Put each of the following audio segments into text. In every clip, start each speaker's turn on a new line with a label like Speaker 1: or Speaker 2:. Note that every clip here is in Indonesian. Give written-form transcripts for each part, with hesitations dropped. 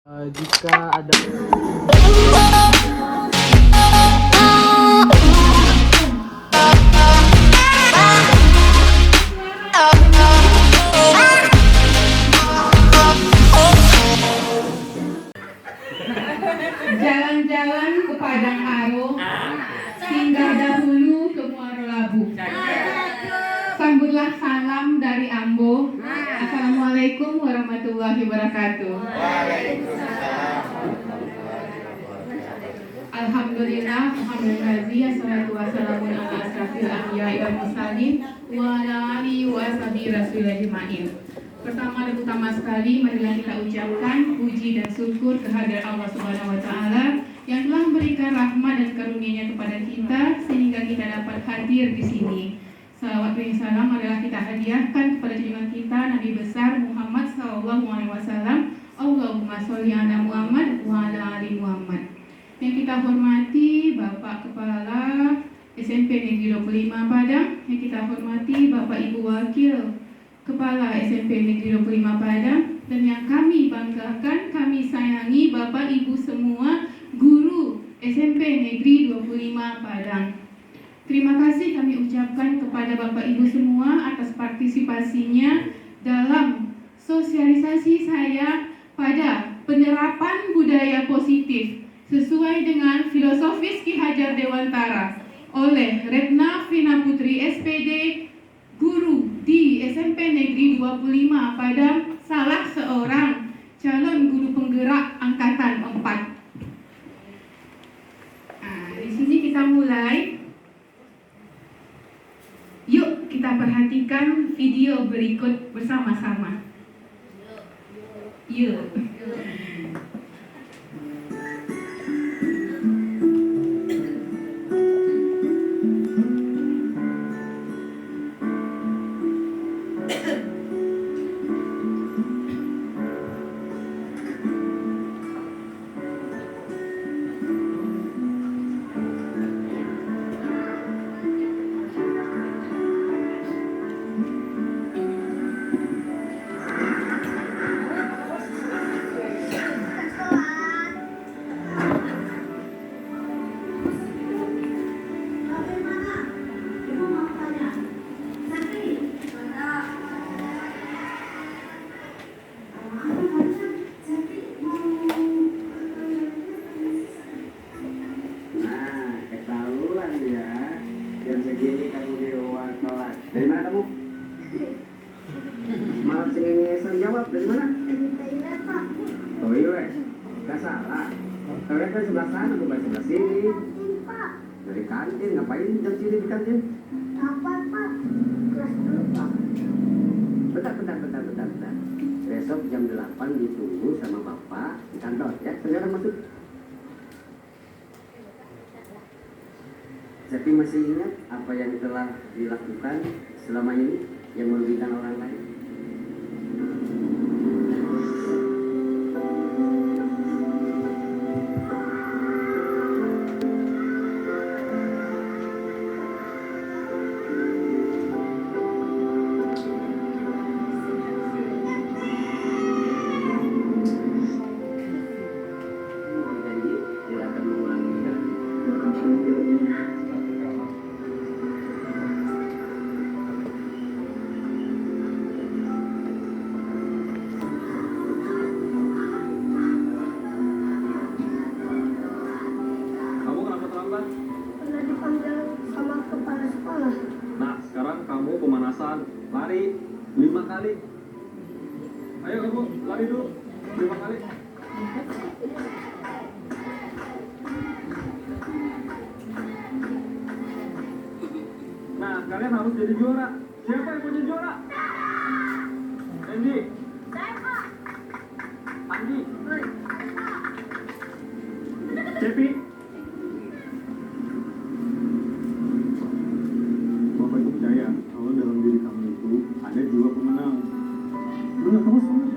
Speaker 1: Jika ada
Speaker 2: jalan-jalan ke Padang Aro, singgah dahulu ke Muaro Labu. Sambutlah salam dari Ambo. Assalamualaikum warahmatullahi wabarakatuh. Alhamdulillah, alhamdulillah, assalatu wassalamu ala asrafil anbiya'i wal mursalin wa ala alihi wa sahbihi rasulillah ajma'in. Pertama dan utama sekali, marilah kita ucapkan puji dan syukur kehadirat Allah Subhanahu wa taala yang telah memberikan rahmat dan karunia-Nya kepada kita sehingga kita dapat hadir di sini. Salawat dan salam adalah kita hadiahkan kepada junjungan kita Nabi besar Muhammad sallallahu alaihi wasallam. Allahumma sholli ala Muhammad wa ala ali Muhammad. Yang kita hormati Bapak Kepala SMP Negeri 25 Padang, yang kita hormati Bapak Ibu Wakil Kepala SMP Negeri 25 Padang, dan yang kami banggakan, kami sayangi Bapak Ibu semua guru SMP Negeri 25 Padang. Terima kasih kami ucapkan kepada Bapak Ibu semua atas partisipasinya dalam sosialisasi saya pada penerapan budaya positif sesuai dengan filosofis Ki Hajar Dewantara oleh Retna Vina Putri SPD, guru di SMP Negeri 25 Padang, salah seorang calon guru penggerak angkatan 4. Di sini kita mulai. Yuk kita perhatikan video berikut bersama-sama. Yuk.
Speaker 3: Dari mana kamu? Maaf sering jawab, dari mana? Toilet. Gak salah. Toilet kan sebelah sana, bukan sebelah sini. Dari kantin, ngapain jam sini di kantin? Bentar. Besok jam 8 ditunggu sama bapak di kantor, ya? Sekarang masuk. Tapi masih ingat apa yang telah dilakukan selama ini yang merugikan orang lain? Janji tidak akan mengulanginya.
Speaker 4: Pernah dipanggil sama kepala sekolah.
Speaker 5: Nah, sekarang kamu pemanasan, lari 5 kali. Ayo kamu lari dulu 5 kali. Nah, kalian harus jadi juara. Siapa yang mau jadi juara? Andy. Andi. Cepi. Bapak itu percaya kalau dalam diri kamu itu ada jiwa pemenang. Benar kamu semua.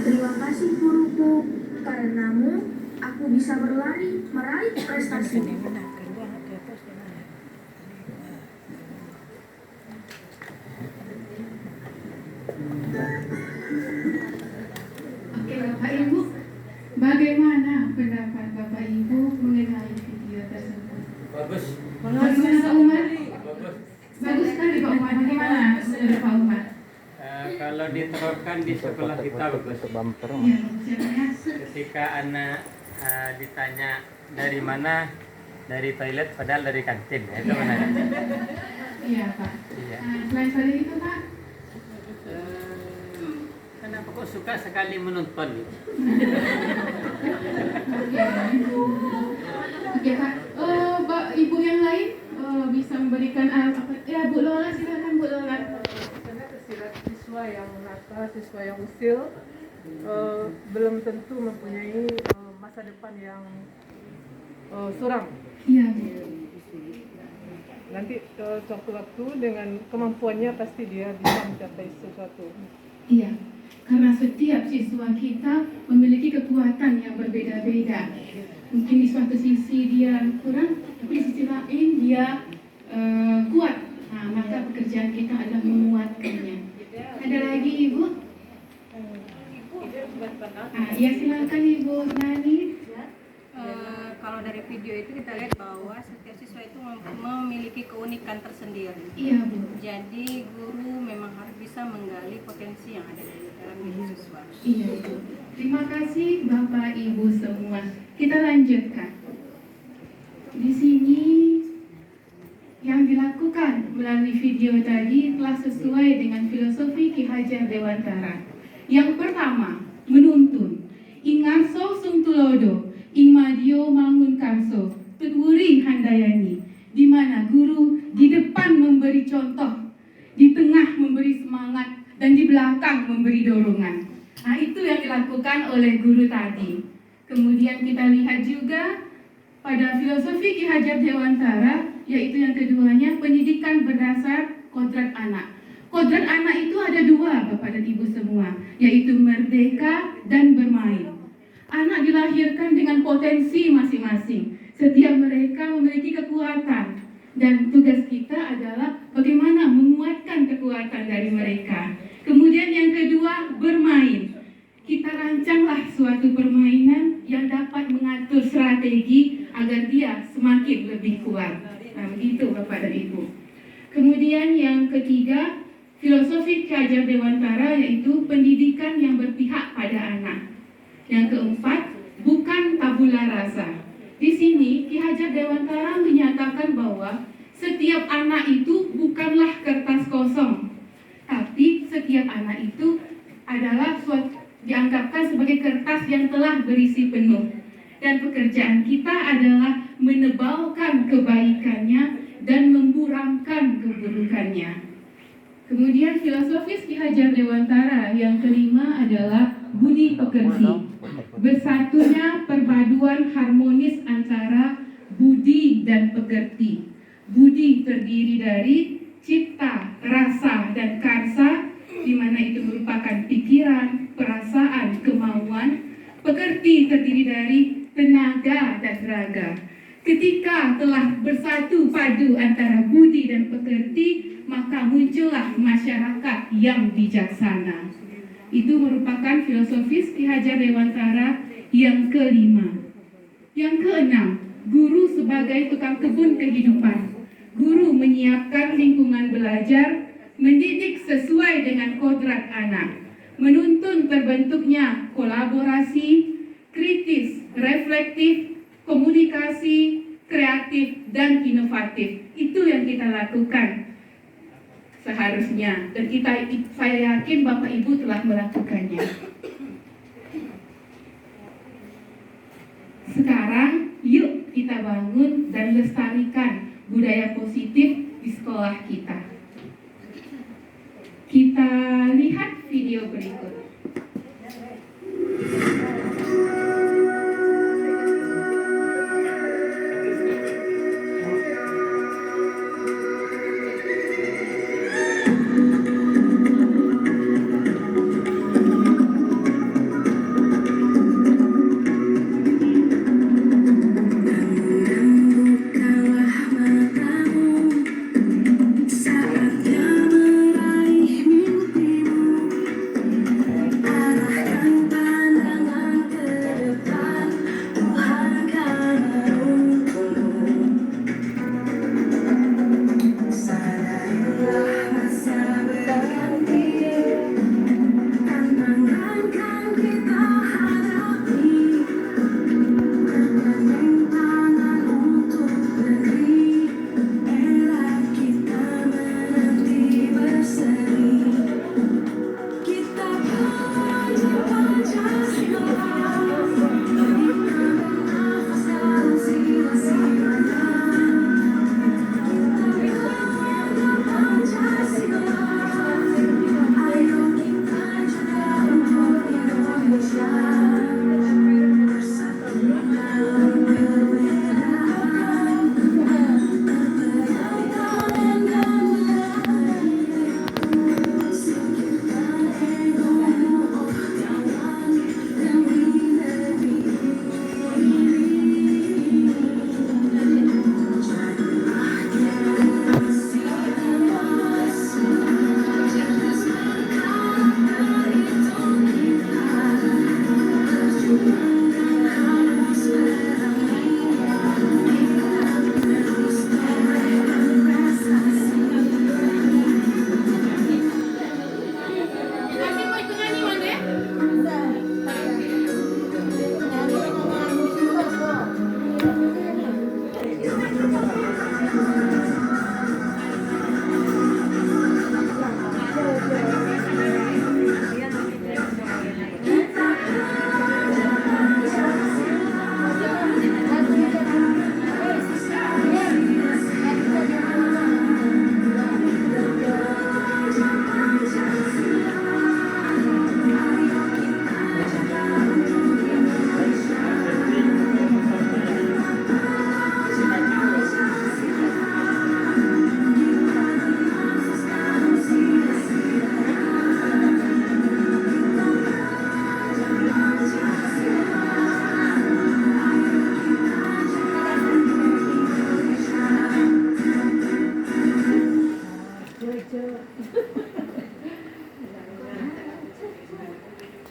Speaker 4: Terima kasih guruku, karenamu aku bisa berlari meraih prestasi.
Speaker 2: Oke Bapak Ibu, bagaimana pendapat Bapak Ibu mengenai video tersebut?
Speaker 1: Bagus.
Speaker 2: Bagaimana Pak Umar?
Speaker 1: Bagus.
Speaker 2: Bagus sekali Pak Umar, bagaimana menurut Pak Umar?
Speaker 1: Kalau diterapkan di sekolah kita bagus.
Speaker 2: Ya, bagusnya.
Speaker 1: Ketika anak ditanya dari mana, dari toilet padahal dari kantin, ya, itu benar.
Speaker 2: Iya Pak.
Speaker 1: Iya.
Speaker 2: Selain itu Pak,
Speaker 1: Kenapa kok suka sekali menonton?
Speaker 2: Oke Pak. Ibu yang lain bisa memberikan apa? Ya Bu Lola, silakan Bu Lola.
Speaker 6: Karena tersirat siswa yang nakal, siswa yang usil belum tentu mempunyai masa depan yang suram.
Speaker 2: Iya Bu.
Speaker 6: Nanti suatu waktu dengan kemampuannya pasti dia bisa mencapai sesuatu.
Speaker 2: Iya. Karena setiap siswa kita memiliki kekuatan yang berbeda-beda. Mungkin di suatu sisi dia kurang, tapi di sisi lain dia kuat. Nah, maka pekerjaan kita adalah menguatkannya. Ada lagi Ibu? Ya silakan Ibu Nani.
Speaker 7: Kalau dari video itu kita lihat bahwa setiap siswa itu memiliki keunikan tersendiri.
Speaker 2: Iya Bu.
Speaker 7: Jadi guru memang harus bisa menggali potensi yang ada di dalam diri siswa.
Speaker 2: Iya Ibu. Terima kasih Bapak Ibu semua. Kita lanjutkan. Di sini yang dilakukan melalui video tadi telah sesuai dengan filosofi Ki Hajar Dewantara. Yang pertama, menuntun. Ingarso sung tulodo, ing madio mangun karso, tutwuri handayani. Di mana guru di depan memberi contoh, di tengah memberi semangat, dan di belakang memberi dorongan. Nah, itu yang dilakukan oleh guru tadi. Kemudian kita lihat juga pada filosofi Ki Hajar Dewantara, yaitu yang keduanya, pendidikan berdasar kodrat anak. Kodrat anak itu ada dua, Bapak dan Ibu semua, yaitu merdeka dan bermain. Anak dilahirkan dengan potensi masing-masing. Setiap mereka memiliki kekuatan. Dan tugas kita adalah bagaimana menguatkan kekuatan dari mereka. Kemudian yang kedua, bermain. Kita rancanglah suatu permainan yang dapat mengatur strategi agar dia semakin lebih kuat. Nah, begitu Bapak dan Ibu. Kemudian yang ketiga, filosofi Ki Hajar Dewantara, yaitu pendidikan yang berpihak pada anak. Yang keempat, bukan tabula rasa. Di sini Ki Hajar Dewantara menyatakan bahwa setiap anak itu bukanlah kertas kosong, tapi setiap anak itu adalah dianggapkan sebagai kertas yang telah berisi penuh. Dan pekerjaan kita adalah menebalkan kebaikannya dan memburamkan keburukannya. Kemudian filosofis Ki Hajar Dewantara yang kelima adalah budi pekerti. Bersatunya perpaduan harmonis antara budi dan pekerti. Budi terdiri dari cipta, rasa, dan karsa, di mana itu merupakan pikiran, perasaan, kemauan. Pekerti terdiri dari tenaga dan raga. Ketika telah bersatu padu antara budi dan pekerti, maka muncullah masyarakat yang bijaksana. Itu merupakan filosofis Ki Hajar Dewantara yang kelima. Yang keenam, guru sebagai tukang kebun kehidupan. Guru menyiapkan lingkungan belajar, mendidik sesuai dengan kodrat anak, menuntun terbentuknya kolaborasi, kritis, reflektif, komunikasi, kreatif, dan inovatif. Itu yang kita lakukan seharusnya, dan saya yakin Bapak Ibu telah melakukannya. Sekarang yuk kita bangun dan lestarikan budaya positif di sekolah kita. Kita lihat video berikut.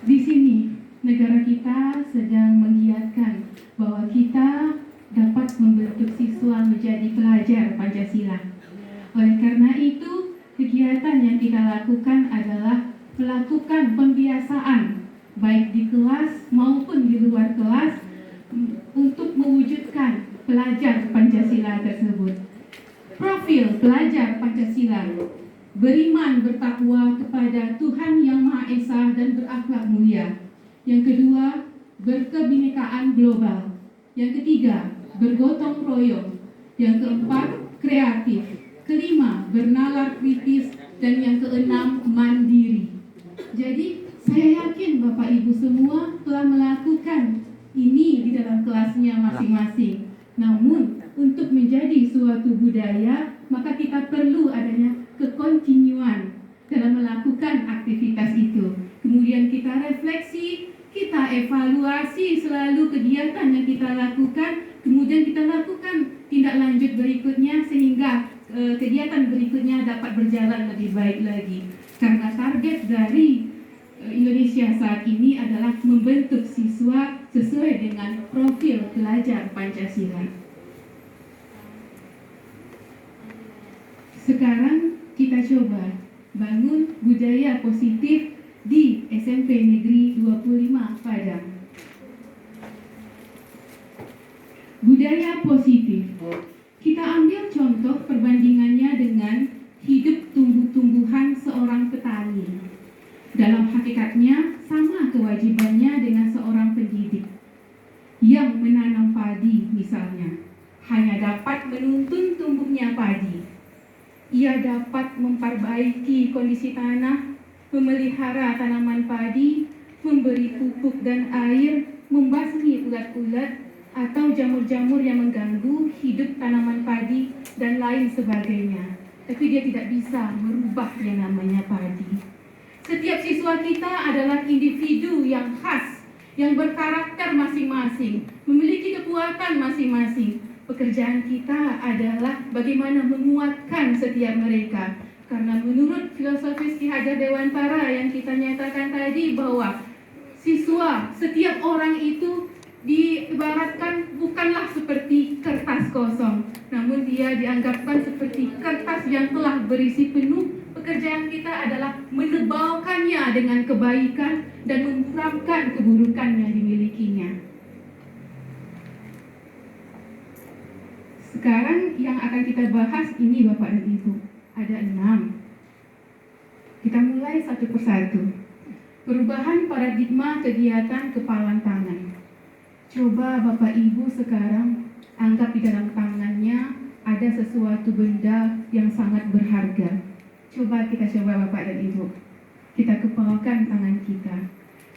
Speaker 2: Di sini negara kita sedang menggiatkan bahwa kita dapat membentuk siswa menjadi pelajar Pancasila. Oleh karena itu, kegiatan yang kita lakukan adalah melakukan pembiasaan baik di kelas maupun di luar kelas untuk mewujudkan pelajar Pancasila tersebut. Profil pelajar Pancasila: beriman bertakwa kepada Tuhan Yang Maha Esa dan berakhlak mulia. Yang kedua, berkebinekaan global. Yang ketiga, bergotong royong. Yang keempat, kreatif. Kelima, bernalar kritis. Dan yang keenam, mandiri. Jadi, saya yakin Bapak Ibu semua telah melakukan ini di dalam kelasnya masing-masing. Namun, untuk menjadi suatu budaya, maka kita perlu adanya kekontinuan dalam melakukan aktivitas itu. Kemudian kita refleksi, kita evaluasi selalu kegiatan yang kita lakukan, kemudian kita lakukan tindak lanjut berikutnya sehingga kegiatan berikutnya dapat berjalan lebih baik lagi. Karena target dari Indonesia saat ini adalah membentuk siswa sesuai dengan profil pelajar Pancasila. Sekarang kita coba bangun budaya positif di SMP Negeri 25 Padang. Budaya positif. Kita ambil contoh perbandingannya dengan hidup tumbuh-tumbuhan seorang petani. Dalam hakikatnya sama kewajibannya dengan seorang pendidik yang menanam padi misalnya. Hanya dapat menuntun tumbuhnya padi. Ia dapat memperbaiki kondisi tanah, memelihara tanaman padi, memberi pupuk dan air, membasmi ulat-ulat atau jamur-jamur yang mengganggu hidup tanaman padi dan lain sebagainya. Tapi dia tidak bisa merubah yang namanya padi. Setiap siswa kita adalah individu yang khas, yang berkarakter masing-masing, memiliki kekuatan masing-masing. Pekerjaan kita adalah bagaimana menguatkan setiap mereka. Karena menurut filosofis Ki Hajar Dewantara yang kita nyatakan tadi bahwa siswa, setiap orang itu diibaratkan bukanlah seperti kertas kosong, namun dia dianggapkan seperti kertas yang telah berisi penuh Pekerjaan kita adalah menebalkannya dengan kebaikan dan memuramkan keburukan yang dimilikinya. Sekarang yang akan kita bahas ini Bapak dan Ibu, ada 6. Kita mulai satu persatu. Perubahan paradigma kegiatan kepalan tangan. Coba Bapak Ibu sekarang anggap di dalam tangannya ada sesuatu benda yang sangat berharga. Coba Bapak dan Ibu. Kita kepalkan tangan kita.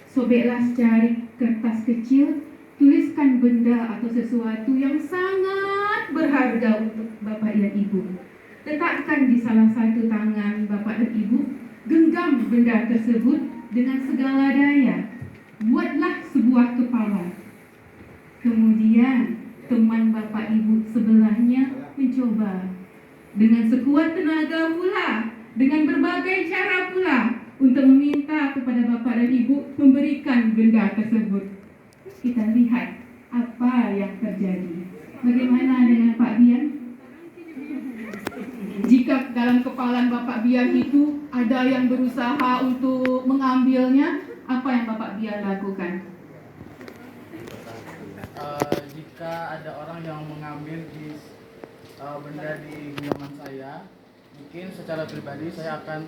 Speaker 2: Sobeklah secari kertas kecil, tuliskan benda atau sesuatu yang sangat berharga untuk Bapak dan Ibu. Letakkan di salah satu tangan Bapak dan Ibu, genggam benda tersebut dengan segala daya. Buatlah sebuah kepala. Kemudian teman Bapak Ibu sebelahnya mencoba dengan sekuat tenaga pula, dengan berbagai cara pula untuk meminta kepada Bapak dan Ibu memberikan benda tersebut. Kita lihat apa yang terjadi. Bagaimana dengan Pak Bian? Jika dalam kepalan Bapak Bian itu ada yang berusaha untuk mengambilnya, apa yang Bapak Bian lakukan?
Speaker 8: Jika ada orang yang mengambil benda di genggaman saya, mungkin secara pribadi saya akan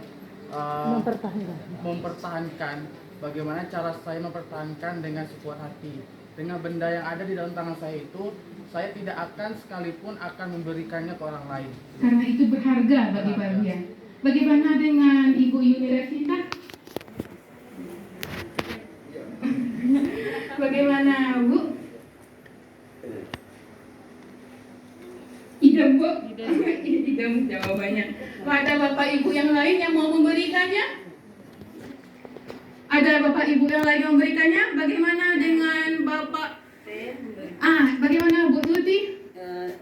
Speaker 8: mempertahankan bagaimana cara saya mempertahankan dengan sekuat hati. Dengan benda yang ada di dalam tangan saya itu, saya tidak akan sekalipun akan memberikannya ke orang lain.
Speaker 2: Karena itu berharga bagi Pak Bian. Bagaimana dengan Ibu Yuni Revita? Bagaimana Bu? Idem Bu? Idem jawabannya. Ada Bapak Ibu yang lain yang mau memberikannya? Ada Bapak Ibu yang lain yang memberikannya? Bagaimana dengan Bapak? Bagaimana Bu Tuti?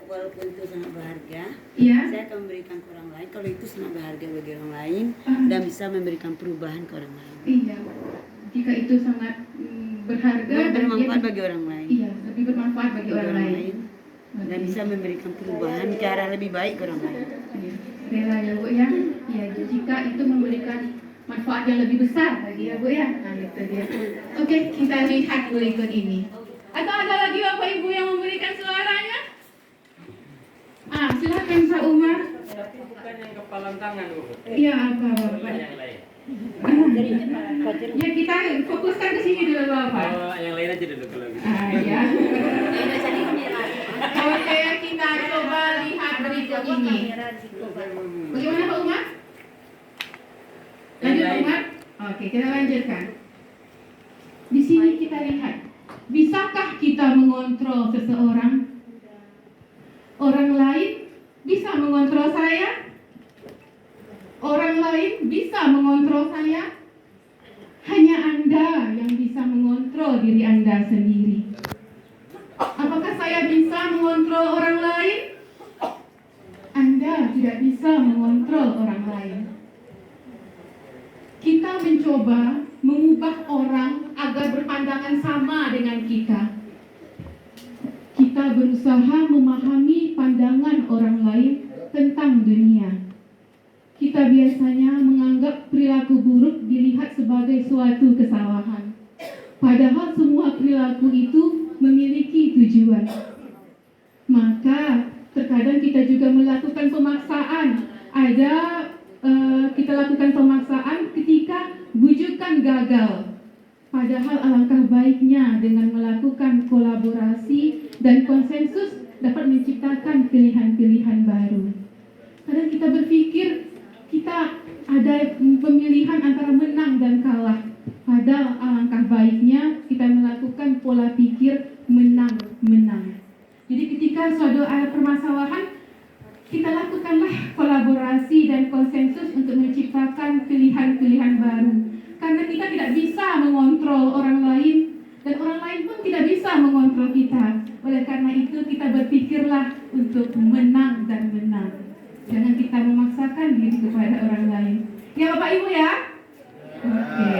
Speaker 9: Walaupun itu sangat berharga,
Speaker 2: Iya.
Speaker 9: saya akan memberikan ke orang lain. Kalau itu sangat berharga bagi orang lain dan bisa memberikan perubahan ke orang lain.
Speaker 2: Iya. Jika itu sangat berharga dan
Speaker 9: Bermanfaat bagi orang lain.
Speaker 2: Iya, lebih bermanfaat bagi orang lain.
Speaker 9: Dan bisa memberikan perubahan cara lebih baik ke orang lain.
Speaker 2: Iya. Rela ya Bu ya. Iya, jika itu memberikan manfaat yang lebih besar bagi ya Bu ya. Nah, itu dia. Oke, kita lihat berikut ini. Atau ada lagi Bapak Ibu yang memberikan suaranya? Silakan Pak Umar.
Speaker 1: Tapi bukan yang kepalan tangan, Bu.
Speaker 2: Iya, apa Bapak?
Speaker 1: Yang lain.
Speaker 2: Ya, kita fokuskan ke sini dulu Bapak.
Speaker 1: Oh, yang lain aja dulu kalau gitu.
Speaker 2: Ya. Oke, kita coba lihat berikut ini. Bagaimana Pak Umar? Lanjut Pak Umar? Oke, kita lanjutkan. Di sini kita lihat, bisakah kita mengontrol seseorang? Orang lain bisa mengontrol saya? Orang lain bisa mengontrol saya? Hanya Anda yang bisa mengontrol diri Anda sendiri. Apakah saya bisa mengontrol orang lain? Anda tidak bisa mengontrol orang lain. Kita mencoba mengubah orang agar berpandangan sama dengan kita. Kita berusaha memahami pandangan orang lain tentang dunia. Kita biasanya menganggap perilaku buruk dilihat sebagai suatu kesalahan. Padahal semua perilaku itu memiliki tujuan. Maka terkadang kita juga melakukan pemaksaan. Kita lakukan pemaksaan ketika bujukan gagal. Padahal alangkah baiknya dengan melakukan kolaborasi dan konsensus dapat menciptakan pilihan-pilihan baru. Kadang kita berpikir kita ada pemilihan antara menang dan kalah. Padahal alangkah baiknya kita melakukan pola pikir menang-menang. Jadi ketika suatu permasalahan, kita lakukanlah kolaborasi dan konsensus untuk menciptakan pilihan-pilihan baru. Karena kita tidak bisa mengontrol orang lain, dan orang lain pun tidak bisa mengontrol kita. Oleh karena itu kita berpikirlah untuk menang dan menang. Jangan kita memaksakan diri kepada orang lain. Ya Bapak Ibu ya? Oke.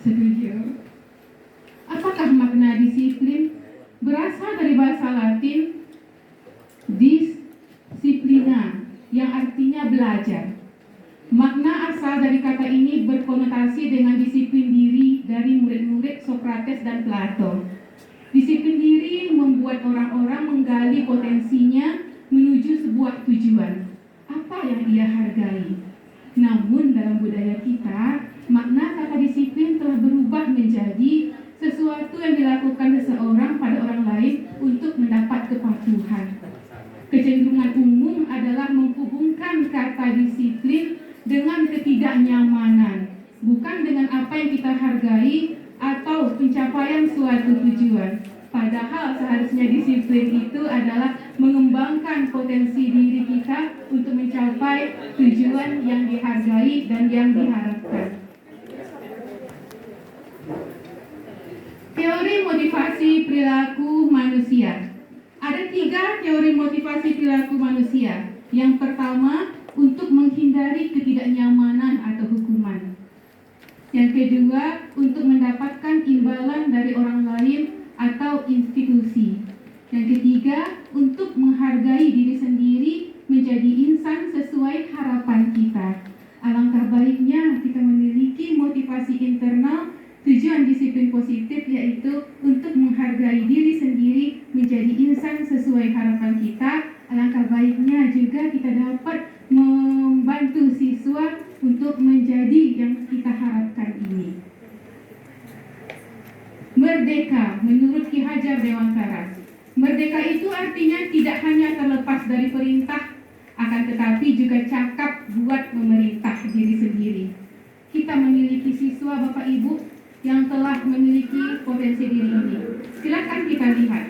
Speaker 2: Setuju. Apakah makna disiplin? Berasal dari bahasa Latin disiplina, yang artinya belajar. Sokrates dan Plato. Disiplin diri membuat orang-orang menggali potensinya menuju sebuah tujuan. Apa yang ia hargai? Namun dalam budaya kita, makna kata disiplin telah berubah menjadi sesuatu yang dilakukan seseorang pada orang lain untuk mendapat kepatuhan. Kecenderungan umum adalah menghubungkan kata disiplin dengan ketidaknyamanan, bukan dengan apa yang kita hargai atau pencapaian suatu tujuan. Padahal seharusnya disiplin itu adalah mengembangkan potensi diri kita untuk mencapai tujuan yang dihargai dan yang diharapkan. Teori motivasi perilaku manusia. Ada 3 teori motivasi perilaku manusia. Yang pertama, untuk menghindari ketidaknyamanan atau hukuman. Yang kedua, untuk mendapatkan imbalan dari orang lain atau institusi. Yang ketiga, untuk menghargai diri sendiri menjadi insan sesuai harapan kita. Alangkah baiknya kita memiliki motivasi internal. Tujuan disiplin positif yaitu untuk menghargai diri sendiri menjadi insan sesuai harapan kita. Alangkah baiknya juga kita dapat membantu siswa untuk menjadi yang kita harapkan ini. Merdeka menurut Ki Hajar Dewantara. Merdeka itu artinya tidak hanya terlepas dari perintah, akan tetapi juga cakap buat memerintah diri sendiri. Kita memiliki siswa Bapak Ibu yang telah memiliki potensi diri ini. Silakan kita lihat.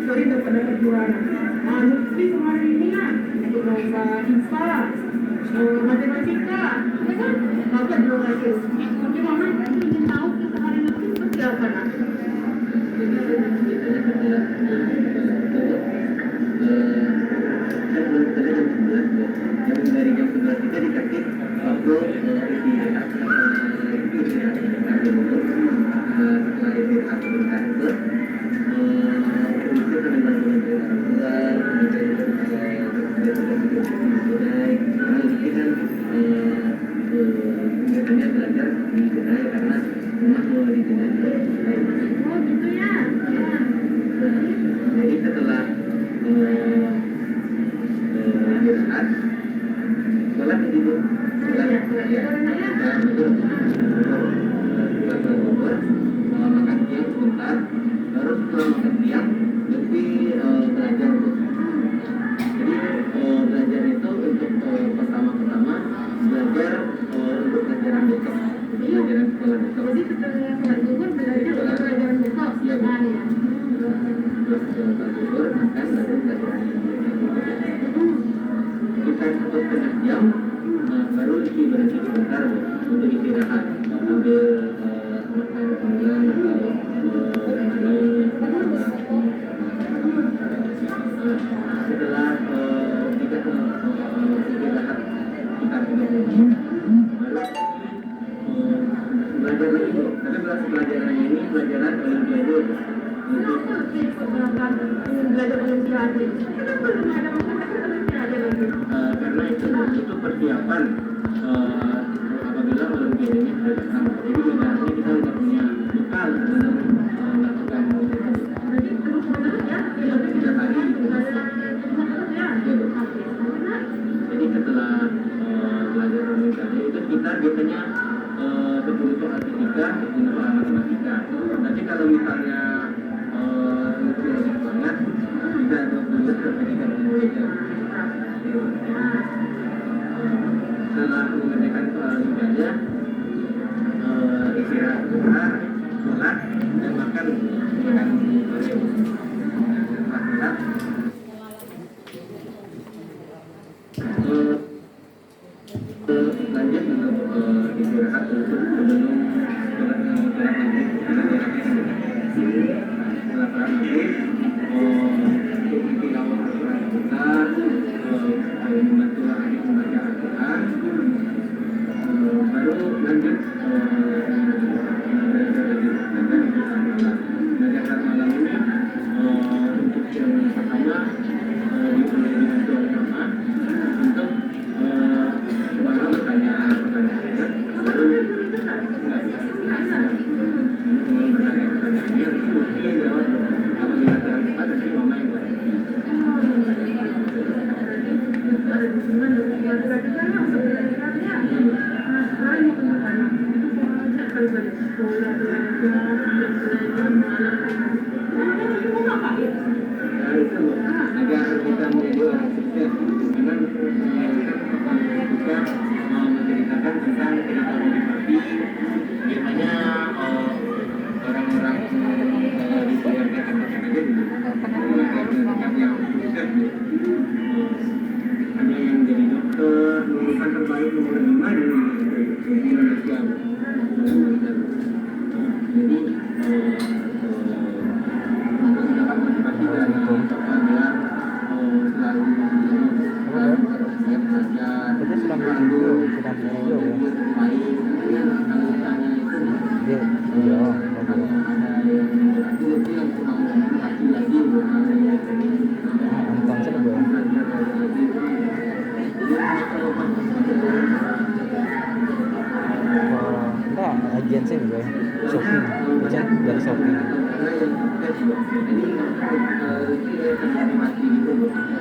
Speaker 6: Sorry dapat juara. Lutfi kemarin ini kan untuk lomba IPA, matematika, dapat juara itu. Tapi mama ingin tahu keseharian Lutfi seperti apa nak?
Speaker 3: Dari jam 11 kita dikasih waktu istirahat setelah istirahat sebentar itu biasanya belajar di Kedai karena rumah mau di Kedai.
Speaker 6: Oh gitu ya.
Speaker 3: Jadi setelah istirahat sholat di situ, sholat makan siang sebentar, baru setelah makan siang Lutfi belajar. Jadi belajar itu untuk pertama-tama belajar untuk pelajaran besok, pelajaran sekolah besok.
Speaker 6: Jadi setelah sholat zuhur belajar pelajaran besok.
Speaker 3: Iya, terus sholat zuhur makan baru pelajaran kita 1,5 jam, baru Lutfi berhenti sebentar untuk istirahat, ambil makan panggilan atau setelah kita istirahat sekitar 30 menit baru belajar lagi bro. Tapi pelajarannya ini pelajaran olimpiade untuk
Speaker 6: Belajar olimpiade. Kenapa belum ada olimpiade lagi?
Speaker 3: karena itu persiapan apabila olimpiadanya sudah datang. Jadi ibaratnya kita sudah punya bekal sebelum melakukan olimpiade.
Speaker 6: Jadi terus menerus ya?
Speaker 3: Ya, 3 hari gitu. Jadi setelah belajar olimpiade itu kita biasanya 10 soal fisika, 10 soal matematika. Nanti kalau misalnya Lutfi lagi semangat, bisa 20 sampai 30 jam. Setelah mengerjakan soal olimpiade, istirahat sebentar, sholat dan makan sore. Setelah sholat lanjut untuk istirahat sebelum sholat maghrib, karena jaraknya sekitar setelah sholat maghrib untuk tilawah Al-Quran sebentar, membantu adik membaca Al-Quran, baru lanjut belajar malam ini untuk yang pertama dibantu oleh mama.
Speaker 6: dengan keluarga juga lah, sebenarnya selain anak-anak itu banyak kali balik sekolah belajar malam. Itu mau apa ya?
Speaker 3: Itu agar kita menjadi orang sukses, karena kita menceritakan tentang cerita motivasi. Biasanya orang-orang di keluarga katakan aja yang sukses, ada yang jadi dokter, lulusan terbaik nomor 5 di Indonesia. Jadi mendapat motivasi dari bapak biar selalu siap belajar, selalu bermain. Anggotanya itu kalau ada yang lagi yang mau lagi
Speaker 10: agensi gue shopping agen dari shopping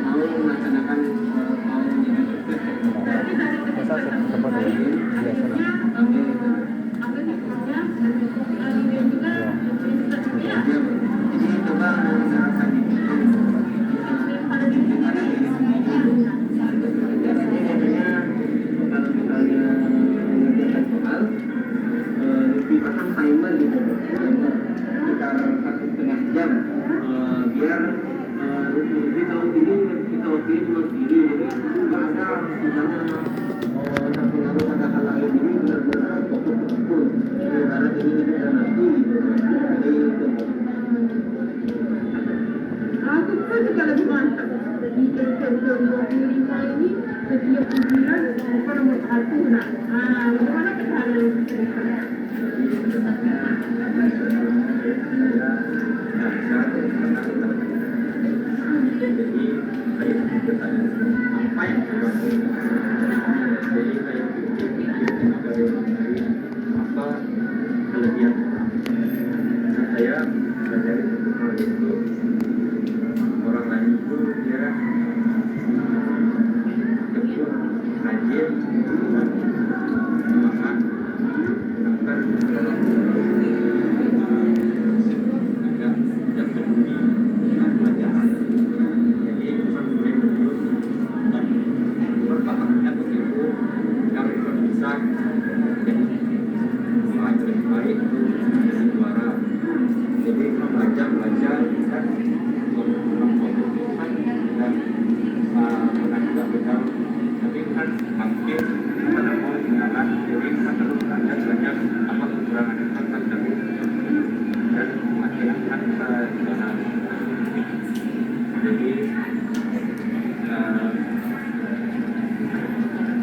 Speaker 3: mau melaksanakan
Speaker 10: masa seperti biasa lah
Speaker 3: ini coba menerapkan kalau misalnya mengerjakan soal dipasang timer gitu sekitar 1,5 jam biar kita waktu ini cuma segini jadi nggak ada misalnya satu lalu kata lain ini benar-benar fokus betul karena ini kita nanti jadi itu
Speaker 6: aku pun juga lebih mantap di SN 2025 ini setiap bulan bukan nomor 1 nak bagaimana kita harus
Speaker 3: apa kelebihan saya belajar satu hal itu orang lain itu dia tekun rajin dan semangat akan ada yang peduli dengan pelajaran. Jadi bukan boleh menurut dan berpatahnya begitu yang bisa jadi lebih baik itu jadi juara. Jadi belajar dan memfokuskan dan menangkap benar. Tapi kan hampir pada mau kenalan jadi kita terus belajar apa kekurangan itu kan terus dan akhirnya kan kita bahas. Jadi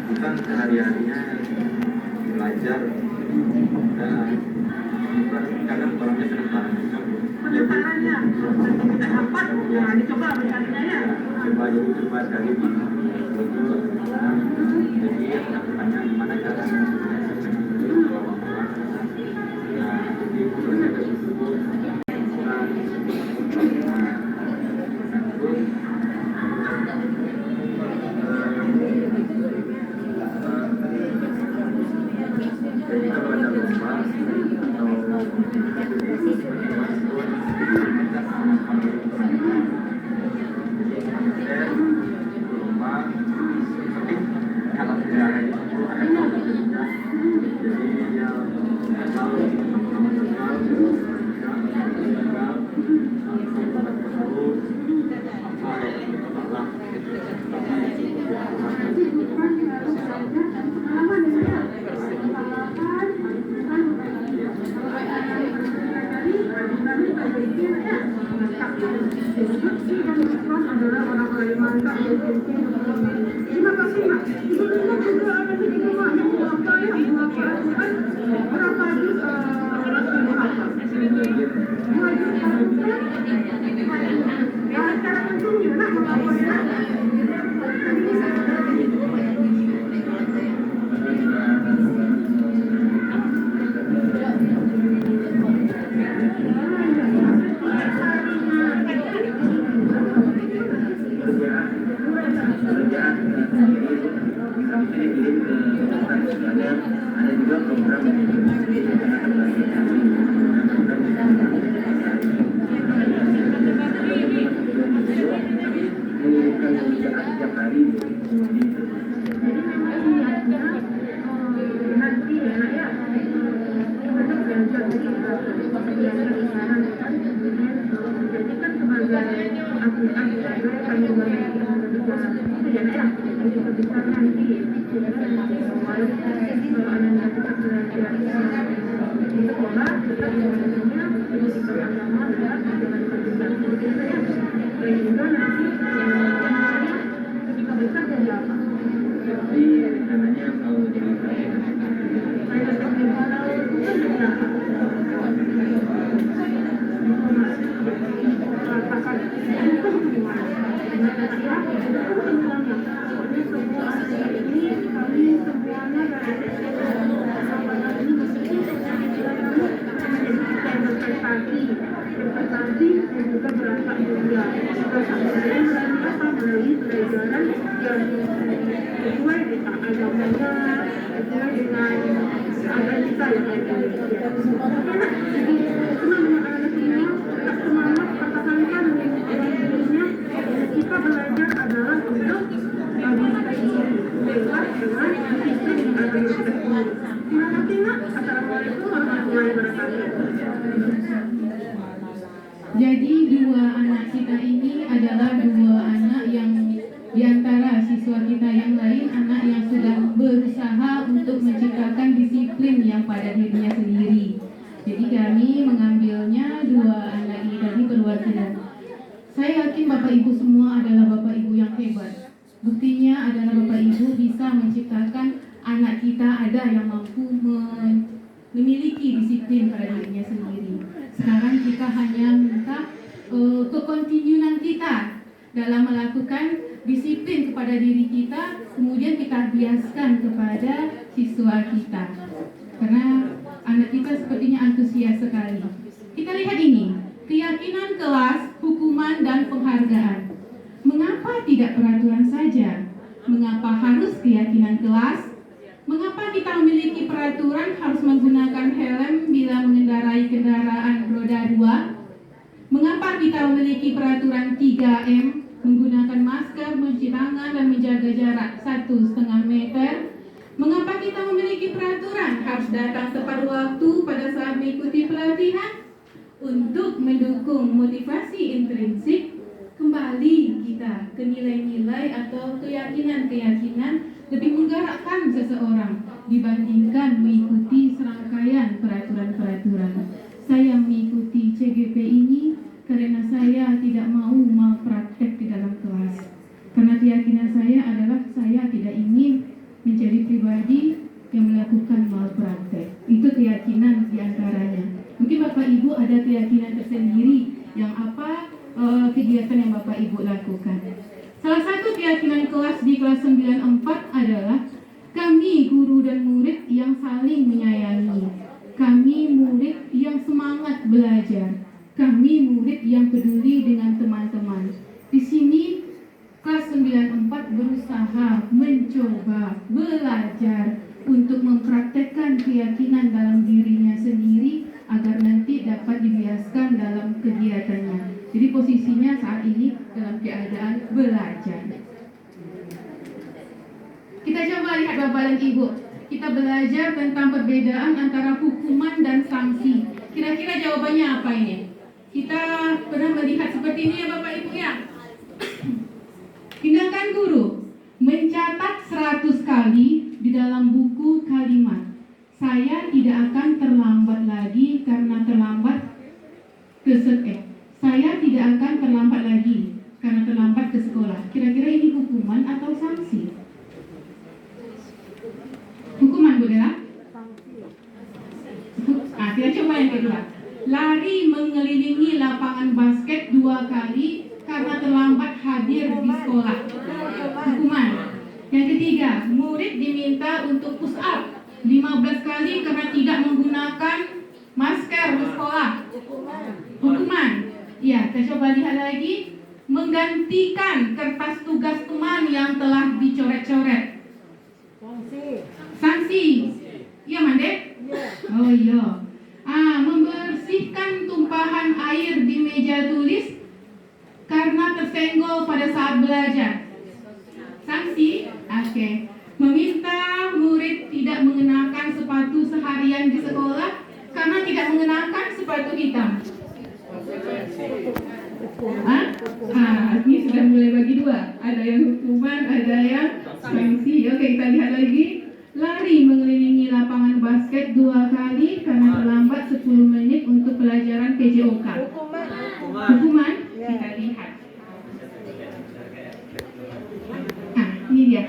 Speaker 3: bukan sehari-harinya belajar dan bukan kadang orangnya senang
Speaker 6: penyesalannya kita dapat ya dicoba mencarinya ya
Speaker 3: coba dari mana betul jadi pertanyaannya gimana cara jadi proses tersebut jadi kalau ada lomba
Speaker 6: adalah orang Kalimantan. Terima kasih Mas. Sebelumnya juga ada di rumah yang apa ya berapa cara tentunya lah mengapa
Speaker 3: kerjaan Jadi kirim ke kita sekalian. Ada juga program yang mengirimkan pembicaraan setiap hari.
Speaker 6: Jadi memang niatnya nanti ya nak ya untuk belajar jadi belajar isyarat kan jadi kan sebagai aku kandungan Indonesia itu ya nak ya jadi besar nanti kalau anak kita belajar di sekolah kita belajarnya pendidikan agama dan ajaran kebijakan seperti itu ya dan juga nanti ketika besar jadi apa?
Speaker 3: Jadi rencananya mau jadi
Speaker 6: investasi dan juga berasa mulia. Berasa mulia melalui apa? Melalui pelajaran yang sesuai dengan agamanya, sesuai dengan agama kita yang ada di Indonesia. Jadi senang anak-anak semua, tetap semangat, katakan sebelumnya kita belajar adalah untuk administrasi bebas dengan disiplin yang ada di kita sendiri. Terima kasih nak. Assalamualaikum warahmatullahi wabarakatuh.
Speaker 2: Jadi dua anak kita ini adalah dua anak yang diantara siswa kita yang lain, anak yang sedang berusaha untuk menciptakan disiplin yang pada dirinya sendiri. Jadi kami mengambilnya dua anak ini tadi perwakilan. Saya yakin Bapak Ibu semua adalah Bapak Ibu yang hebat. Buktinya adalah Bapak Ibu bisa menciptakan anak kita ada yang mampu memiliki disiplin pada dirinya sendiri. Sekarang kita hanya minta kekontinuan kita dalam melakukan disiplin kepada diri kita, kemudian kita biaskan kepada siswa kita. Karena anak kita sepertinya antusias sekali. Kita lihat ini, keyakinan kelas, hukuman dan penghargaan. Mengapa tidak peraturan saja? Mengapa harus keyakinan kelas? Mengapa kita memiliki peraturan harus menggunakan helm bila mengendarai kendaraan roda 2? Mengapa kita memiliki peraturan 3M, menggunakan masker, mencuci tangan, dan menjaga jarak 1,5 meter? Mengapa kita memiliki peraturan harus datang tepat waktu pada saat mengikuti pelatihan? Untuk mendukung motivasi intrinsik, kembali kita ke nilai-nilai atau keyakinan-keyakinan lebih menggerakkan seseorang dibandingkan mengikuti serangkaian peraturan-peraturan. Saya mengikuti CGP ini karena saya tidak mau malpraktek di dalam kelas. Karena keyakinan saya adalah saya tidak ingin menjadi pribadi yang melakukan malpraktek. Itu keyakinan diantaranya. Mungkin Bapak Ibu ada keyakinan tersendiri yang apa kegiatan yang Bapak Ibu lakukan. Salah satu keyakinan kelas di kelas 94 adalah kami guru dan murid yang saling menyayangi. Kami murid yang semangat belajar. Kami murid yang peduli dengan teman-teman. Di sini kelas 94 berusaha mencoba belajar untuk mempraktekkan keyakinan dalam dirinya sendiri agar nanti dapat dibiaskan dalam kegiatannya. Jadi posisinya saat ini dalam keadaan belajar. Kita coba lihat Bapak dan Ibu. Kita belajar tentang perbedaan antara hukuman dan sanksi. Kira-kira jawabannya apa ini? Kita pernah melihat seperti ini ya Bapak Ibu ya. Tindakan guru mencatat 100 kali di dalam buku kalimat. Saya tidak akan terlambat lagi karena terlambat saya tidak akan terlambat lagi karena terlambat ke sekolah. Kira-kira ini hukuman atau sanksi? Hukuman, Bu Dela? Kita coba yang kedua. Lari mengelilingi lapangan basket 2 kali karena terlambat hadir di sekolah. Hukuman. Yang ketiga, murid diminta untuk push up 15 kali karena tidak menggunakan masker di sekolah. Hukuman. Ya, kita coba lihat lagi. Menggantikan kertas tugas teman yang telah dicoret-coret. sanksi. Iya, Mande? Oh iya. Membersihkan tumpahan air di meja tulis karena tersenggol pada saat belajar. Sanksi? Oke. Meminta murid tidak mengenakan sepatu seharian di sekolah karena tidak mengenakan sepatu hitam. Ini sudah mulai bagi dua. Ada yang hukuman, ada yang sanksi. Oke, kita lihat lagi. Lari mengelilingi lapangan basket 2 kali karena terlambat 10 menit untuk pelajaran PJOK. Hukuman? Kita lihat. Ini dia.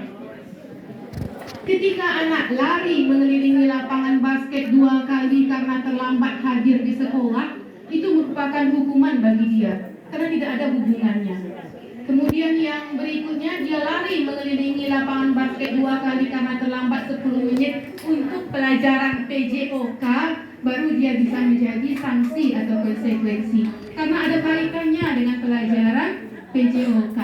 Speaker 2: Ketika anak lari mengelilingi lapangan basket 2 kali karena terlambat hadir di sekolah, itu merupakan hukuman bagi dia karena tidak ada hubungannya. Kemudian yang berikutnya, dia lari mengelilingi lapangan basket 2 kali karena terlambat 10 menit untuk pelajaran PJOK, baru dia bisa menjadi sanksi atau konsekuensi karena ada kaitannya dengan pelajaran PJOK.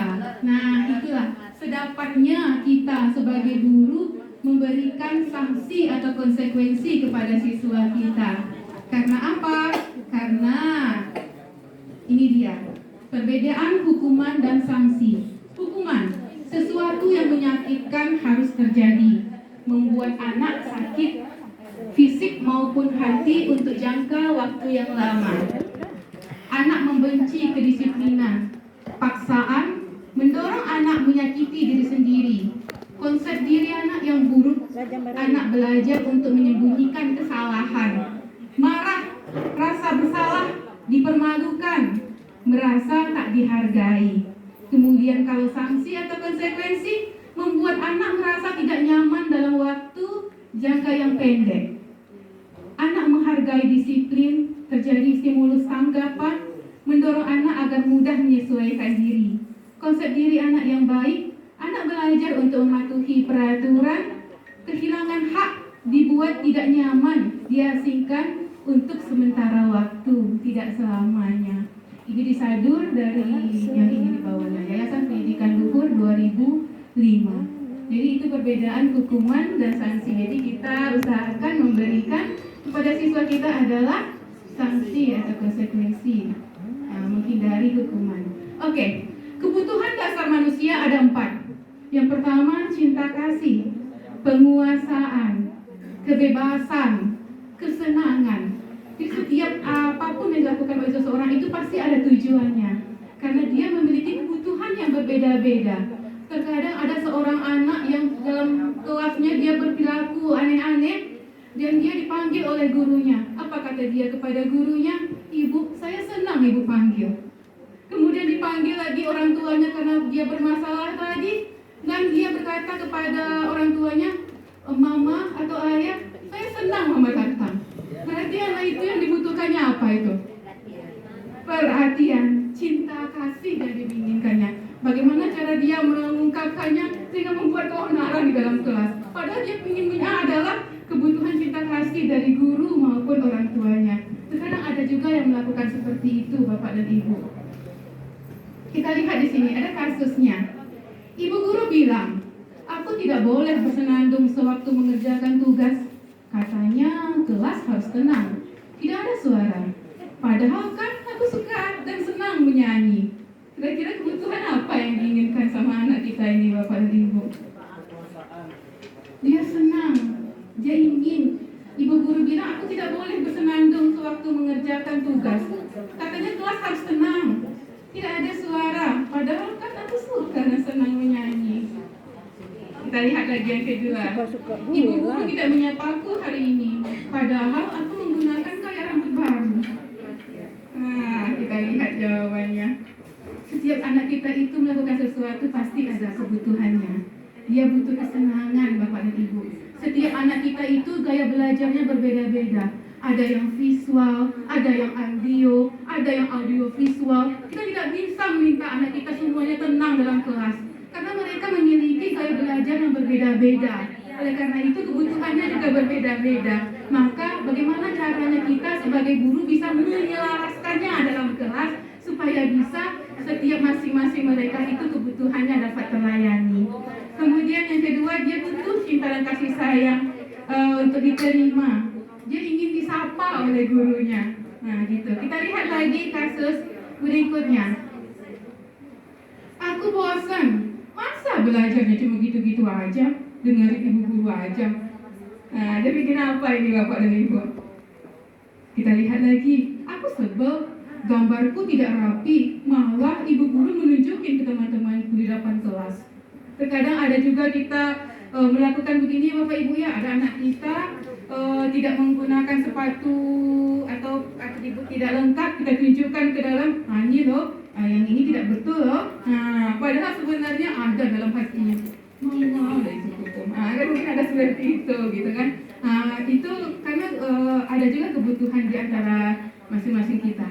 Speaker 2: Nah, itulah sedapatnya kita sebagai guru memberikan sanksi atau konsekuensi kepada siswa kita. Karena apa? Karena ini dia perbedaan hukuman dan sanksi. Hukuman, sesuatu yang menyakitkan harus terjadi, membuat anak sakit fisik maupun hati untuk jangka waktu yang lama. Anak membenci kedisiplinan, paksaan, mendorong anak menyakiti diri sendiri. Konsep diri anak yang buruk, anak belajar untuk menyembunyikan kesalahan. Marah, rasa bersalah, dipermalukan, merasa tak dihargai. Kemudian kalau sanksi atau konsekuensi membuat anak merasa tidak nyaman dalam waktu jangka yang pendek. Anak menghargai disiplin, terjadi stimulus tanggapan, mendorong anak agar mudah menyesuaikan diri. Konsep diri anak yang baik, anak belajar untuk mematuhi peraturan, kehilangan hak, dibuat tidak nyaman, diasingkan untuk sementara waktu, tidak selamanya. Ini disadur dari yang ini di bawahnya, Yayasan Pendidikan Luhur 2005. Jadi itu perbedaan hukuman dan sanksi. Jadi kita usahakan memberikan kepada siswa kita adalah sanksi atau konsekuensi, menghindari hukuman. Oke, kebutuhan dasar manusia ada 4. Yang pertama, cinta kasih, penguasaan, kebebasan, kesenangan. Jadi setiap apapun yang dilakukan oleh seseorang itu pasti ada tujuannya, karena dia memiliki kebutuhan yang berbeda-beda. Terkadang ada seorang anak yang dalam kelasnya dia berperilaku aneh-aneh dan dia dipanggil oleh gurunya. Apa kata dia kepada gurunya? Ibu, saya senang ibu panggil. Kemudian dipanggil lagi orang tuanya karena dia bermasalah tadi, dan dia berkata kepada orang tuanya, mama atau ayah, saya senang mama datang. Berarti anak itu yang dibutuhkannya apa itu? Perhatian, cinta kasih yang diinginkannya. Bagaimana cara dia mengungkapkannya sehingga membuat keonaran di dalam kelas. Padahal dia inginnya adalah kebutuhan cinta kasih dari guru maupun orang tuanya. Sekarang ada juga yang melakukan seperti itu, Bapak dan Ibu. Kita lihat di sini ada kasusnya. Ibu guru bilang, aku tidak boleh bersenandung sewaktu mengerjakan tugas. Katanya kelas harus tenang, tidak ada suara. Padahal kan aku suka dan senang menyanyi. Kira-kira kebutuhan apa yang diinginkan sama anak kita ini, Bapak dan Ibu? Dia senang, dia ingin. Ibu guru bilang, aku tidak boleh bersenandung sewaktu mengerjakan tugas. Katanya kelas harus tenang, tidak ada suara. Padahal kan aku suka dan senang menyanyi. Kita lihat lagi yang kedua. Ibu guru tidak menyapaku hari ini, padahal aku menggunakan kayak rambut baru. Nah, kita lihat jawabannya. Setiap anak kita itu melakukan sesuatu pasti ada kebutuhannya. Dia butuh kesenangan, Bapak dan Ibu. Setiap anak kita itu gaya belajarnya berbeda-beda. Ada yang visual, ada yang audio, ada yang audio visual. Kita tidak bisa meminta anak kita semuanya tenang dalam kelas, karena mereka memiliki gaya belajar yang berbeda-beda. Oleh karena itu kebutuhannya juga berbeda-beda. Maka bagaimana caranya kita sebagai guru bisa menyelaraskannya dalam kelas supaya bisa setiap masing-masing mereka itu kebutuhannya dapat terlayani. Kemudian yang kedua, dia butuh cinta dan kasih sayang. untuk diterima. Dia ingin disapa oleh gurunya. Nah, gitu. Kita lihat lagi kasus berikutnya. Aku bosan. Masa belajarnya cuma gitu-gitu aja? Dengerin ibu guru aja. Nah, dia bikin apa ini Bapak dan Ibu? Kita lihat lagi. Aku sebel. Gambarku tidak rapi. Malah ibu guru menunjukin ke teman-temanku di depan kelas. Terkadang ada juga kita melakukan begini Bapak Ibu ya. Ada anak kita tidak menggunakan sepatu atau atribut tidak lengkap, kita tunjukkan ke dalam, ini loh, yang ini tidak betul loh. Nah, padahal sebenarnya ada dalam hatinya. Mama dari hukum. Kan mungkin ada seperti itu, gitu kan? Itu karena ada juga kebutuhan di antara masing-masing kita.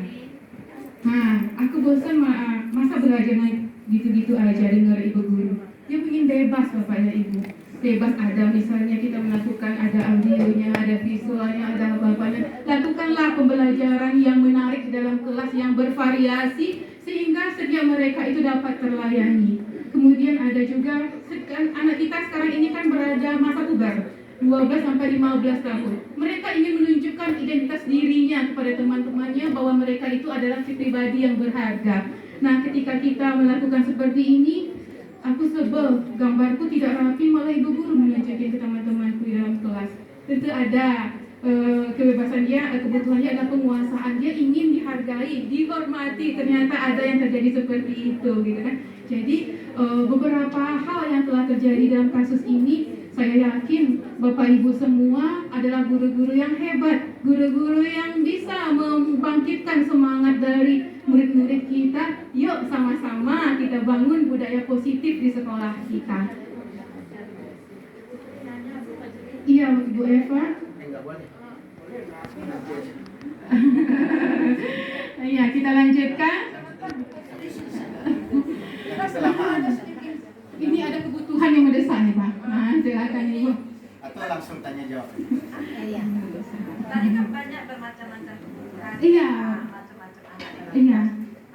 Speaker 2: Aku bosan masa belajarnya gitu-gitu aja dengar ibu guru. Dia ingin bebas Bapak dan Ibu. Bebas, ada misalnya kita melakukan, ada audionya, ada visualnya, ada apa-apanya. Lakukanlah pembelajaran yang menarik di dalam kelas yang bervariasi sehingga setiap mereka itu dapat terlayani. Kemudian ada juga anak kita sekarang ini kan berada masa puber, 12 sampai 15 tahun. Mereka ingin menunjukkan identitas dirinya kepada teman-temannya bahwa mereka itu adalah si pribadi yang berharga. Nah, ketika kita melakukan seperti ini, aku sebel, gambarku tidak rapi, malah ibu guru menunjukin ke teman-temanku di dalam kelas. Tentu ada kebebasan dia, kebutuhannya adalah penguasaan. Dia ingin dihargai, dihormati. Ternyata ada yang terjadi seperti itu, gitu kan? Jadi beberapa hal yang telah terjadi dalam kasus ini, saya yakin Bapak Ibu semua adalah guru-guru yang hebat, guru-guru yang bisa membangkitkan semangat dari murid-murid kita. Yuk sama-sama kita bangun budaya positif di sekolah kita. Iya, Bu Eva. Iya, kita lanjutkan. Ini ada kebutuhan yang mendesak nih Pak. Nah, silakan Ibu.
Speaker 11: Atau langsung tanya jawab.
Speaker 7: Iya. Tadi kan banyak bermacam-macam kebutuhan.
Speaker 2: Iya.
Speaker 7: Macam-macam anak.
Speaker 2: Iya.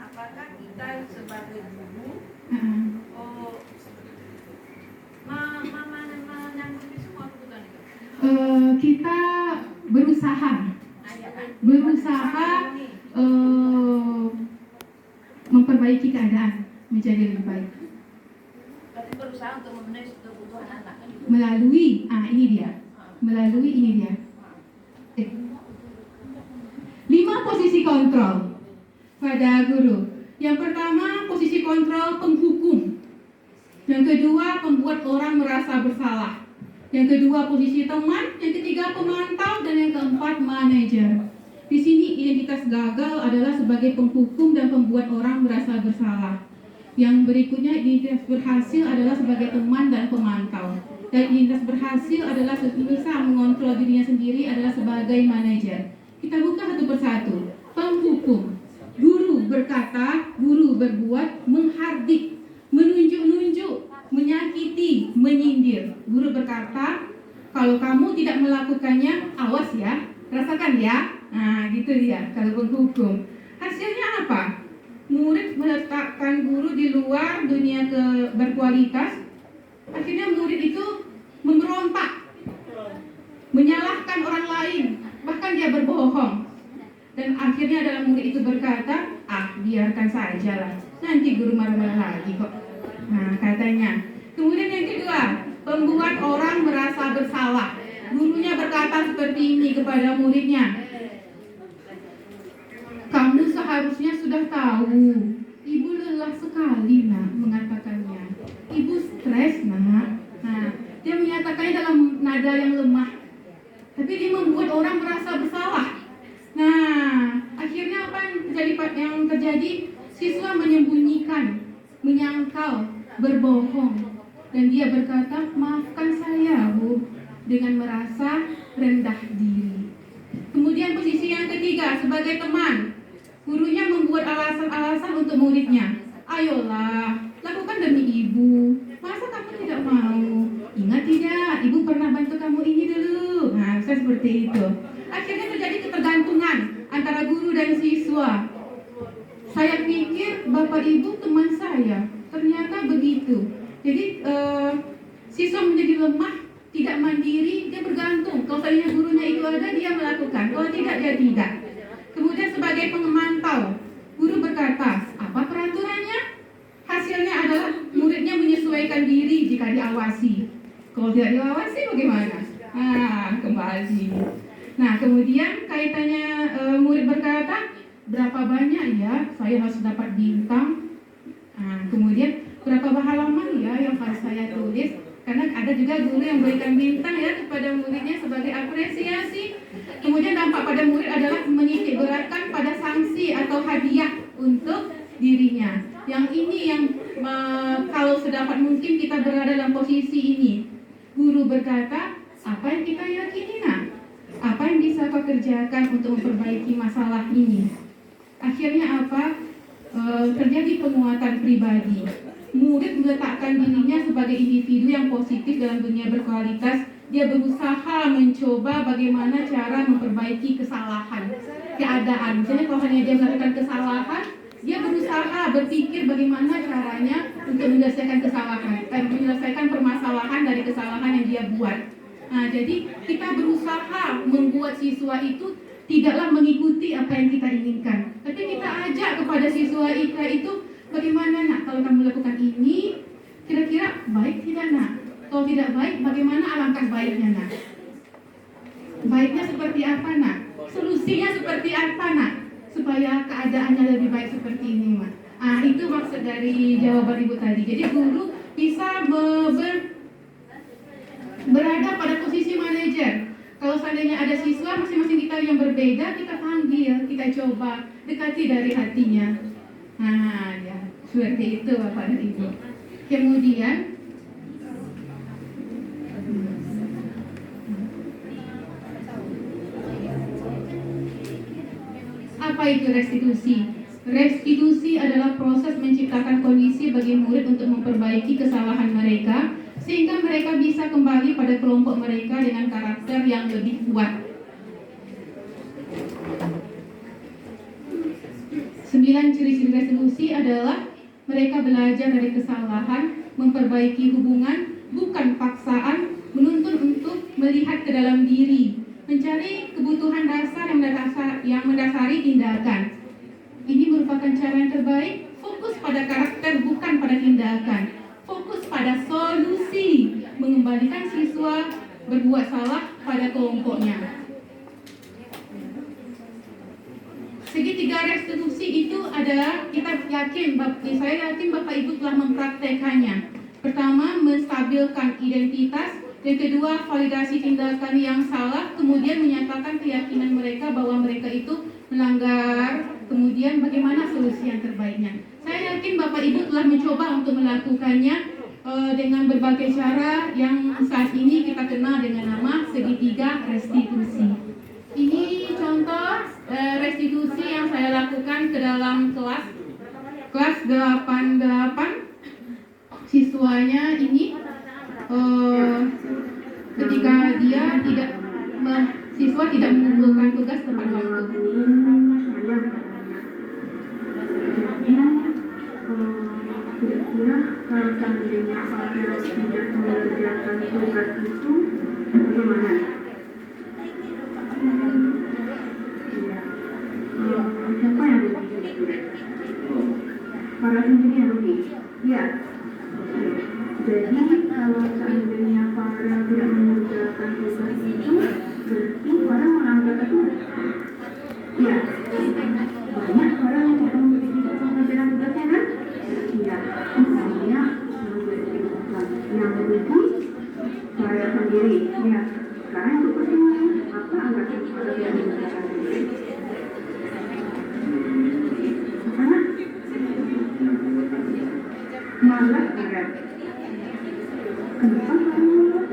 Speaker 7: Apakah kita sebagai guru menyanggupi semua kebutuhan itu?
Speaker 2: Kita berusaha memperbaiki keadaan menjadi lebih baik.
Speaker 7: Berarti berusaha untuk memenuhi kebutuhan anak kan?
Speaker 2: Melalui ini dia. 5 posisi kontrol pada guru. Yang pertama, posisi kontrol penghukum. Yang kedua, pembuat orang merasa bersalah. Yang kedua, posisi teman. Yang ketiga, pemantau. Dan yang keempat, manajer. Di sini identitas gagal adalah sebagai penghukum dan pembuat orang merasa bersalah. Yang berikutnya, identitas berhasil adalah sebagai teman dan pemantau. Dan identitas berhasil adalah bisa mengontrol dirinya sendiri adalah sebagai manajer. Kita buka satu persatu. Penghukum. Guru berkata, guru berbuat, menghardik, menunjuk-nunjuk, menyakiti, menyindir. Guru berkata, kalau kamu tidak melakukannya, awas ya, rasakan ya. Nah, gitu dia kalau penghukum. Hasilnya apa? Murid meletakkan guru di luar dunia berkualitas. Akhirnya murid itu memberontak, menyalahkan orang lain, bahkan dia berbohong. Dan akhirnya adalah murid itu berkata, biarkan sajalah, nanti guru marah-marah lagi kok. Nah, katanya. Kemudian yang kedua, pembuat orang merasa bersalah. Gurunya berkata seperti ini kepada muridnya, kamu seharusnya sudah tahu, ibu lelah sekali nak mengatakannya. Ibu stres nak. Nah, dia menyatakannya dalam nada yang lemah, tapi dia membuat orang merasa bersalah. Nah, akhirnya apa yang terjadi? Siswa menyembunyikan, menyangkal, berbohong, dan dia berkata, maafkan saya Bu, dengan merasa rendah diri. Kemudian posisi yang ketiga, sebagai teman, gurunya membuat alasan-alasan untuk muridnya. Ayolah, lakukan demi ibu. Masa kamu tidak mau? Ingat tidak, ibu pernah bantu kamu ini dulu. Nah, bisa seperti itu. Akhirnya terjadi ketergantungan antara guru dan siswa. Saya pikir Bapak Ibu teman saya, ternyata begitu. Jadi siswa menjadi lemah tidak mandiri, dia bergantung. Kalau tadinya gurunya itu ada, dia melakukan. Kalau tidak, dia tidak. Kemudian sebagai pengemantau, guru berkata, apa peraturannya? Hasilnya adalah muridnya menyesuaikan diri jika diawasi. Kalau tidak diawasi bagaimana? Kembali. Nah, kemudian kaitannya murid berkata, berapa banyak ya saya harus dapat bintang? Kemudian berapa halaman ya yang harus saya tulis? Karena ada juga guru yang berikan bintang ya kepada muridnya sebagai apresiasi. Kemudian dampak pada murid adalah menitik beratkan pada sanksi atau hadiah untuk dirinya. Yang ini yang kalau sedapat mungkin kita berada dalam posisi ini. Guru berkata, apa yang kita yakini nak? Apa yang bisa kau kerjakan untuk memperbaiki masalah ini? Akhirnya apa? Terjadi penguatan pribadi. Murid meletakkan dirinya sebagai individu yang positif dalam dunia berkualitas. Dia berusaha mencoba bagaimana cara memperbaiki kesalahan, keadaan. Misalnya kalau hanya dia melakukan kesalahan, dia berusaha berpikir bagaimana caranya untuk menyelesaikan kesalahan, menyelesaikan permasalahan dari kesalahan yang dia buat. Nah, jadi kita berusaha membuat siswa itu tidaklah mengikuti apa yang kita inginkan, tapi kita ajak kepada siswa kita itu, bagaimana nak kalau kamu melakukan ini, kira-kira baik tidak nak? Kalau tidak baik, bagaimana alangkah baiknya nak? Baiknya seperti apa nak? Solusinya seperti apa nak? Supaya keadaannya lebih baik seperti ini mak. Itu maksud dari jawaban ibu tadi. Jadi guru bisa berada pada posisi manajer. Kalau seandainya ada siswa masing-masing kita yang berbeda, kita panggil, kita coba dekati dari hatinya. Ya seperti itu Bapak dan Ibu. Kemudian apa itu restitusi? Restitusi adalah proses menciptakan kondisi bagi murid untuk memperbaiki kesalahan mereka sehingga mereka bisa kembali pada kelompok mereka dengan karakter yang lebih kuat. 9 ciri-ciri restitusi adalah mereka belajar dari kesalahan, memperbaiki hubungan, bukan paksaan, menuntun untuk melihat ke dalam diri, mencari kebutuhan dasar yang mendasari tindakan. Ini merupakan cara yang terbaik, fokus pada karakter bukan pada tindakan, fokus pada solusi, mengembalikan siswa berbuat salah pada kelompoknya. Segitiga restitusi itu adalah saya yakin Bapak Ibu telah mempraktekannya. Pertama, menstabilkan identitas. Yang kedua, validasi tindakan yang salah, kemudian menyatakan keyakinan mereka bahwa mereka itu melanggar, kemudian bagaimana solusi yang terbaiknya. Saya yakin Bapak Ibu telah mencoba untuk melakukannya dengan berbagai cara yang saat ini kita kenal dengan nama segitiga restitusi. Ini contoh restitusi yang saya lakukan ke dalam kelas 88. Siswanya ini ketika siswa tidak mengumpulkan tugas tepat waktu.
Speaker 6: Kira-kira kalau seandainya Pak Heros tidak mengerjakan tugas itu bagaimana? Siapa yang rugi? Para sendiri yang rugi? Ya. Jadi kalau seandainya para tidak mengerjakan tugas itu berarti orang melanggar aturan. Ya. Banyak orang yang tidak mengerjakan tugasnya kan? Ya. Misalnya yang rugi saya sendiri. Ya. Sekarang untuk pertemuan apa anggapan para yang mengerjakan tugas? Malas berat. Kenapa malas?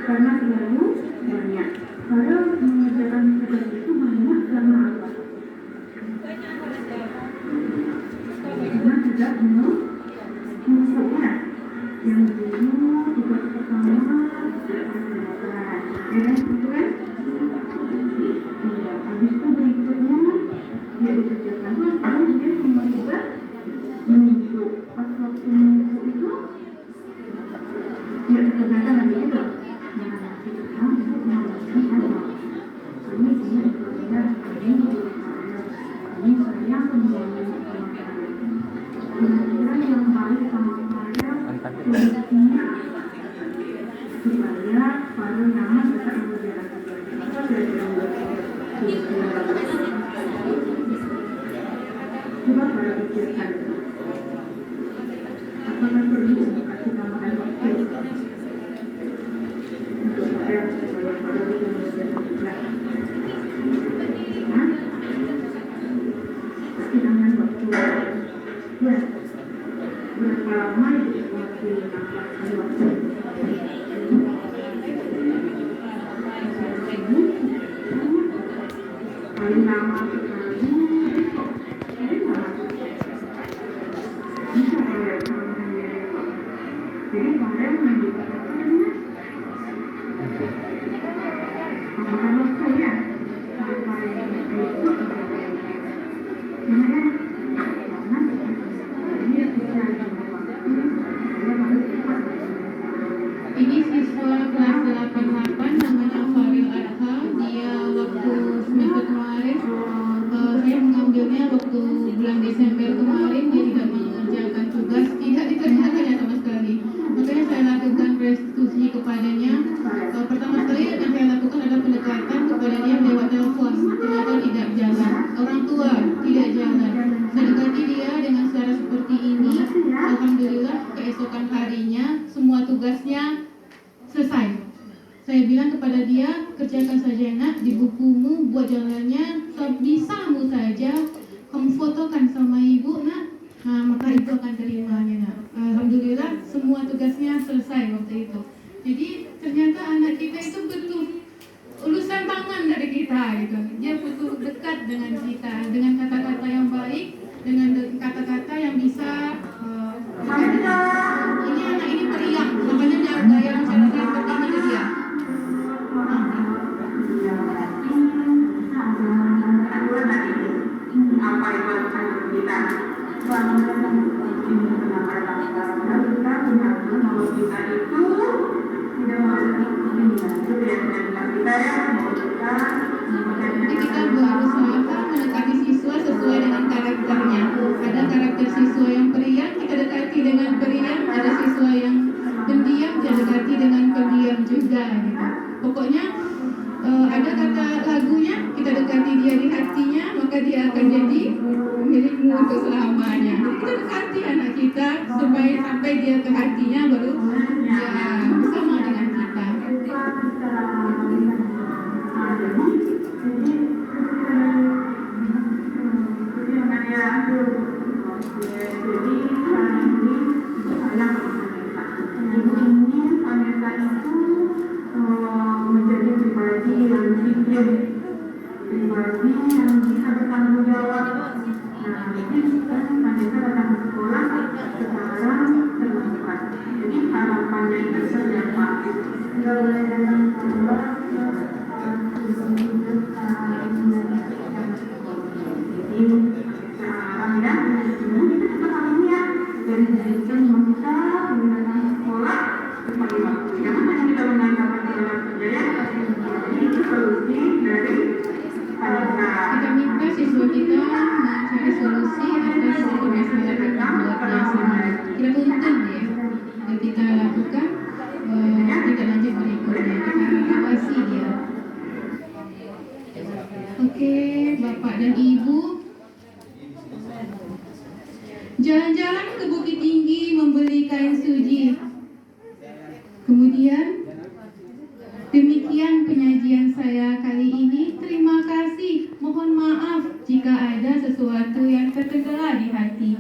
Speaker 6: Karena terlalu banyak. Kalau mengerjakan tugas itu banyak karena apa? Karena tidak mengumpulkan. Yang dulu tugas pertama itu kan? Habis itu berikutnya dia dikerjakan lalu dia semua juga menunjuk pas waktu menunjuk itu supaya paling nyaman tetap menjalankan apa coba pada pikirkan apakah perlu kasih tambahan waktu untuk saya supaya pada menjalankan kasih tambahan waktu ya berapa lama itu waktu tambahkan waktu paling lama sekali jadi kemarin menunjukkan tambahan waktu ya sampai itu kemudian
Speaker 2: ini siswa kelas 88 namanya Faril Adha. Dia waktu semester kemarin saya mengambilnya waktu bulan Desember kemarin. Dia tidak mengerjakan tugas, tidak dikerjakannya sama sekali. Makanya saya lakukan restitusi kepadanya. Pertama sekali yang saya lakukan adalah pendekatan kepada dia lewat telepon. Ternyata tidak jalan. Orang tua tidak jalan. Saya dekati dia dengan cara seperti ini. Alhamdulillah keesokan harinya semua tugasnya selesai. Saya bilang kepada dia, kerjakan saja nak di bukumu, buat jalannya sebisamu saja, kamu fotokan sama ibu nak, maka ibu akan terimanya nak. Alhamdulillah semua tugasnya selesai waktu itu. Jadi ternyata anak kita itu betul ulusan tangan dari kita gitu. Dia betul dekat dengan kita, dengan kata-kata yang baik, dengan kata-kata yang bisa ini anak ini periang, makanya dia gaya bicara saya seperti ini ke dia.
Speaker 6: Apa itu kita kalau kita itu tidak
Speaker 2: Jadi kita berusaha mendekati siswa sesuai dengan karakternya. Ada karakter siswa yang periang, kita dekati dengan periang. Ada siswa yang pendiam, kita dekati dengan pendiam juga gitu. Pokoknya ada kata lagunya, kita dekati dia di hatinya, maka dia akan jadi milikmu untuk selamanya. Jadi kita dekati anak kita supaya sampai dia ke hatinya, baru dia bersama dengan kita.
Speaker 6: Menjadi pribadi yang jujur, pribadi yang bisa bertanggung jawab. Nah, ini kan Vanessa datang ke sekolah sekarang terbuka. Jadi harapannya itu saja Pak. Nggak boleh datang ke sekolah. Jadi sekarang ya, ini kita sekolahnya dari jadikan wanita menggunakan sekolah sebagai waktu. Jangan hanya kita mengandalkan dalam kerjaya, itu solusi dari
Speaker 2: Kita minta siswa kita mencari solusi atas masalah yang luar biasa. Kita tuntun ya, dan kita lakukan tindak lanjut berikutnya. Kita awasi dia. Oke, Bapak dan Ibu, jalan-jalan ke Bukit Tinggi membeli kain suji. Kemudian demikian penyajian saya kali ini. Terima kasih. Mohon maaf jika ada sesuatu yang terkendala di hati.